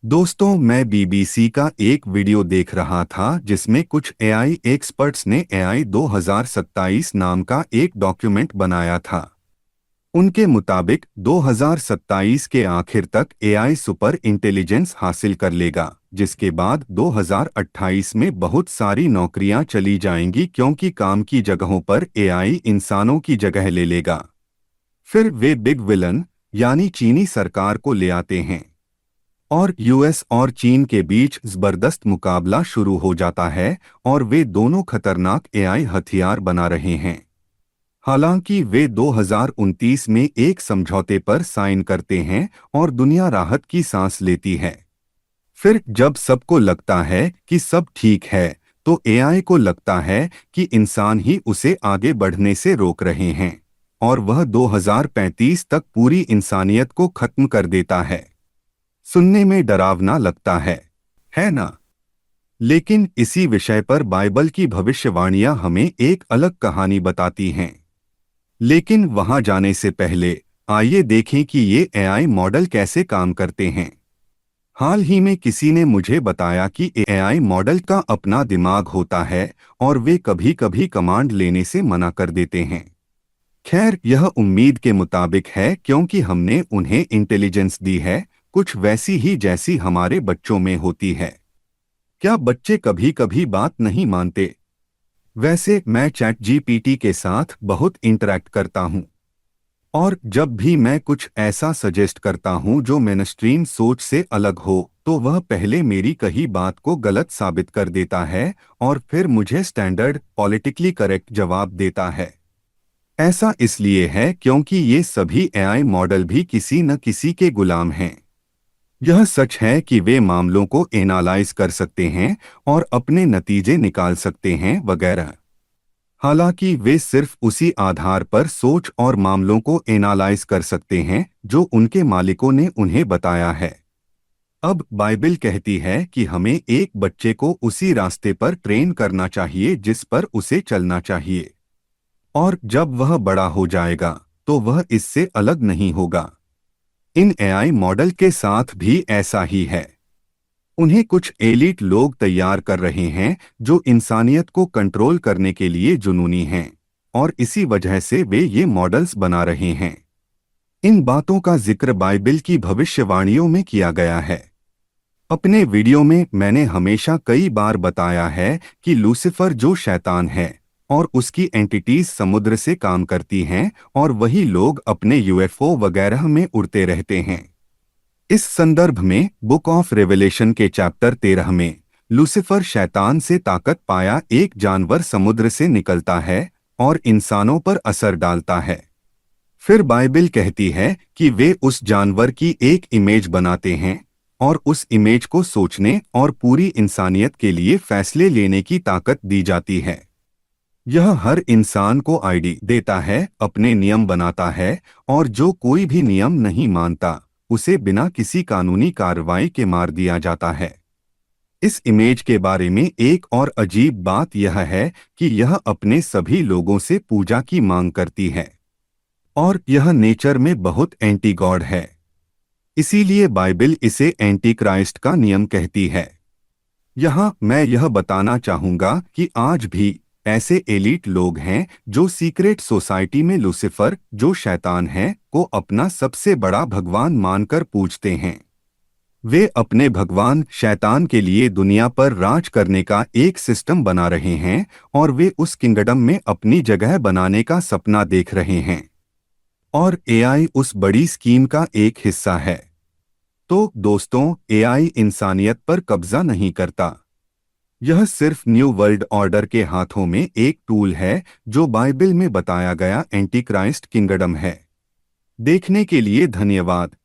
दोस्तों, मैं बीबीसी का एक वीडियो देख रहा था जिसमें कुछ एआई एक्सपर्ट्स ने एआई 2027 नाम का एक डॉक्यूमेंट बनाया था। उनके मुताबिक 2027 के आखिर तक एआई सुपर इंटेलिजेंस हासिल कर लेगा, जिसके बाद 2028 में बहुत सारी नौकरियां चली जाएंगी क्योंकि काम की जगहों पर एआई इंसानों की जगह ले लेगा। फिर वे बिग विलन यानी चीनी सरकार को ले आते हैं और यूएस और चीन के बीच जबरदस्त मुकाबला शुरू हो जाता है और वे दोनों खतरनाक एआई हथियार बना रहे हैं। हालांकि वे 2029 में एक समझौते पर साइन करते हैं और दुनिया राहत की सांस लेती है। फिर जब सबको लगता है कि सब ठीक है, तो एआई को लगता है कि इंसान ही उसे आगे बढ़ने से रोक रहे हैं और वह 2035 तक पूरी इंसानियत को खत्म कर देता है। सुनने में डरावना लगता है ना? लेकिन इसी विषय पर बाइबल की भविष्यवाणियां हमें एक अलग कहानी बताती हैं। लेकिन वहां जाने से पहले आइए देखें कि ये एआई मॉडल कैसे काम करते हैं। हाल ही में किसी ने मुझे बताया कि एआई मॉडल का अपना दिमाग होता है और वे कभी-कभी कमांड लेने से मना कर देते हैं। खैर, यह उम्मीद के मुताबिक है क्योंकि हमने उन्हें इंटेलिजेंस दी है, कुछ वैसी ही जैसी हमारे बच्चों में होती है। क्या बच्चे कभी कभी बात नहीं मानते? वैसे मैं चैट जीपीटी के साथ बहुत इंटरैक्ट करता हूं और जब भी मैं कुछ ऐसा सजेस्ट करता हूं जो मेनस्ट्रीम सोच से अलग हो, तो वह पहले मेरी कही बात को गलत साबित कर देता है और फिर मुझे स्टैंडर्ड पॉलिटिकली करेक्ट जवाब देता है। ऐसा इसलिए है क्योंकि ये सभी एआई मॉडल भी किसी न किसी के गुलाम हैं। यह सच है कि वे मामलों को एनालाइज कर सकते हैं और अपने नतीजे निकाल सकते हैं वगैरह। हालांकि वे सिर्फ उसी आधार पर सोच और मामलों को एनालाइज कर सकते हैं जो उनके मालिकों ने उन्हें बताया है। अब बाइबल कहती है कि हमें एक बच्चे को उसी रास्ते पर ट्रेन करना चाहिए जिस पर उसे चलना चाहिए, और जब वह बड़ा हो जाएगा तो वह इससे अलग नहीं होगा। इन एआई मॉडल के साथ भी ऐसा ही है। उन्हें कुछ एलीट लोग तैयार कर रहे हैं जो इंसानियत को कंट्रोल करने के लिए जुनूनी हैं, और इसी वजह से वे ये मॉडल्स बना रहे हैं। इन बातों का जिक्र बाइबल की भविष्यवाणियों में किया गया है। अपने वीडियो में मैंने हमेशा कई बार बताया है कि लूसीफर जो शैतान है और उसकी एंटिटीज समुद्र से काम करती हैं और वही लोग अपने यूएफओ वगैरह में उड़ते रहते हैं। इस संदर्भ में बुक ऑफ रेवलेशन के चैप्टर 13 में लूसीफर शैतान से ताकत पाया एक जानवर समुद्र से निकलता है और इंसानों पर असर डालता है। फिर बाइबल कहती है कि वे उस जानवर की एक इमेज बनाते हैं और उस इमेज को सोचने और पूरी इंसानियत के लिए फैसले लेने की ताकत दी जाती है। यह हर इंसान को आईडी देता है, अपने नियम बनाता है, और जो कोई भी नियम नहीं मानता उसे बिना किसी कानूनी कार्रवाई के मार दिया जाता है। इस इमेज के बारे में एक और अजीब बात यह है कि यह अपने सभी लोगों से पूजा की मांग करती है और यह नेचर में बहुत एंटी गॉड है। इसीलिए बाइबल इसे एंटी क्राइस्ट का नियम कहती है। यहाँ मैं यह बताना चाहूँगा कि आज भी ऐसे एलीट लोग हैं जो सीक्रेट सोसाइटी में लूसीफर, जो शैतान है, को अपना सबसे बड़ा भगवान मानकर पूजते हैं। वे अपने भगवान शैतान के लिए दुनिया पर राज करने का एक सिस्टम बना रहे हैं और वे उस किंगडम में अपनी जगह बनाने का सपना देख रहे हैं, और एआई उस बड़ी स्कीम का एक हिस्सा है। तो दोस्तों, एआई इंसानियत पर कब्जा नहीं करता। यह सिर्फ न्यू वर्ल्ड ऑर्डर के हाथों में एक टूल है जो बाइबल में बताया गया एंटी क्राइस्ट किंगडम है। देखने के लिए धन्यवाद।